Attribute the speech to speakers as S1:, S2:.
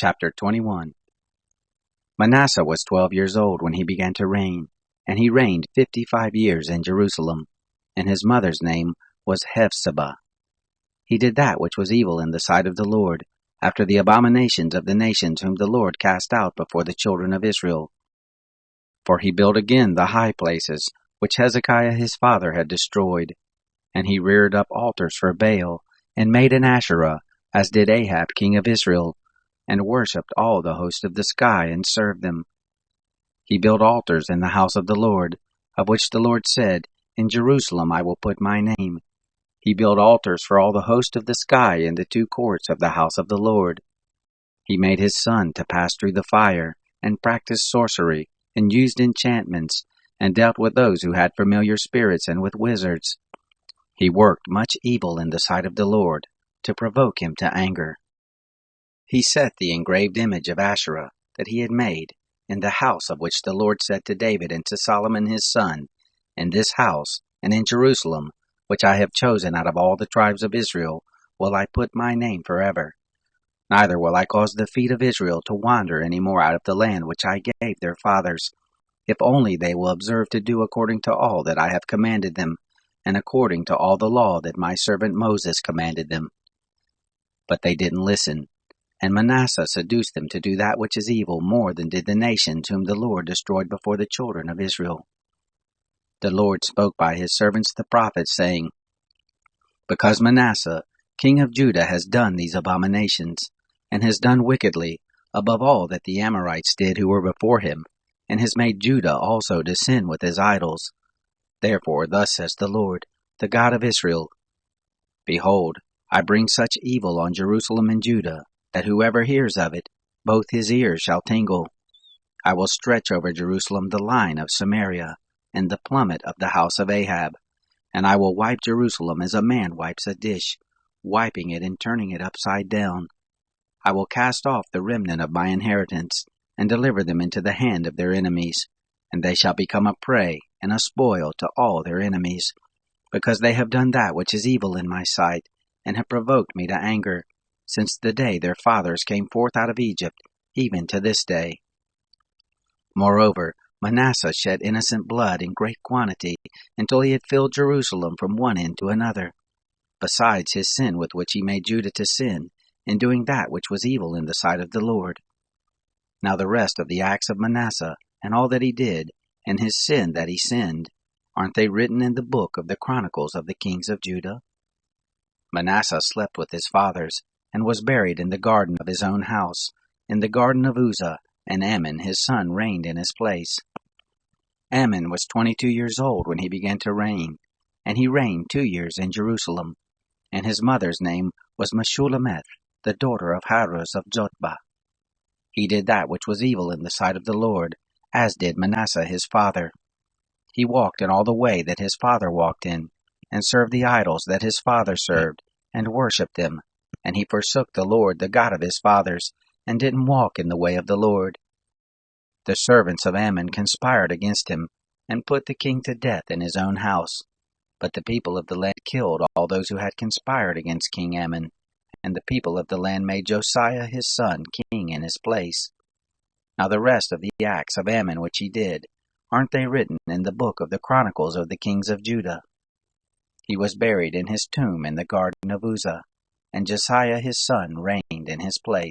S1: Chapter 21. Manasseh was 12 years old when he began to reign, and he reigned 55 years in Jerusalem, and his mother's name was Hephzibah. He did that which was evil in the sight of the Lord, after the abominations of the nations whom the Lord cast out before the children of Israel. For he built again the high places, which Hezekiah his father had destroyed, and he reared up altars for Baal, and made an Asherah, as did Ahab king of Israel, and worshipped all the host of the sky, and served them. He built altars in the house of the Lord, of which the Lord said, In Jerusalem I will put my name. He built altars for all the host of the sky in the two courts of the house of the Lord. He made his son to pass through the fire, and practiced sorcery, and used enchantments, and dealt with those who had familiar spirits and with wizards. He worked much evil in the sight of the Lord, to provoke him to anger. He set the engraved image of Asherah that he had made in the house of which the Lord said to David and to Solomon his son, In this house, and in Jerusalem, which I have chosen out of all the tribes of Israel, will I put my name forever. Neither will I cause the feet of Israel to wander any more out of the land which I gave their fathers, if only they will observe to do according to all that I have commanded them, and according to all the law that my servant Moses commanded them. But they didn't listen, and Manasseh seduced them to do that which is evil more than did the nations whom the Lord destroyed before the children of Israel. The Lord spoke by his servants the prophets, saying, Because Manasseh, king of Judah, has done these abominations, and has done wickedly, above all that the Amorites did who were before him, and has made Judah also to sin with his idols. Therefore thus says the Lord, the God of Israel, Behold, I bring such evil on Jerusalem and Judah, that whoever hears of it, both his ears shall tingle. I will stretch over Jerusalem the line of Samaria, and the plummet of the house of Ahab, and I will wipe Jerusalem as a man wipes a dish, wiping it and turning it upside down. I will cast off the remnant of my inheritance, and deliver them into the hand of their enemies, and they shall become a prey and a spoil to all their enemies, because they have done that which is evil in my sight, and have provoked me to anger, since the day their fathers came forth out of Egypt, even to this day. Moreover, Manasseh shed innocent blood in great quantity, until he had filled Jerusalem from one end to another, besides his sin with which he made Judah to sin, in doing that which was evil in the sight of the Lord. Now the rest of the acts of Manasseh, and all that he did, and his sin that he sinned, aren't they written in the book of the Chronicles of the kings of Judah? Manasseh slept with his fathers, and was buried in the garden of his own house, in the garden of Uzzah, and Amon his son reigned in his place. Amon was 22 years old when he began to reign, and he reigned 2 years in Jerusalem, and his mother's name was Meshullemeth, the daughter of Haruz of Jotbah. He did that which was evil in the sight of the Lord, as did Manasseh his father. He walked in all the way that his father walked in, and served the idols that his father served, and worshipped them, and he forsook the Lord, the God of his fathers, and didn't walk in the way of the Lord. The servants of Ammon conspired against him, and put the king to death in his own house. But the people of the land killed all those who had conspired against King Ammon, and the people of the land made Josiah his son king in his place. Now the rest of the acts of Ammon which he did, aren't they written in the book of the Chronicles of the kings of Judah? He was buried in his tomb in the garden of Uzzah, and Josiah his son reigned in his place.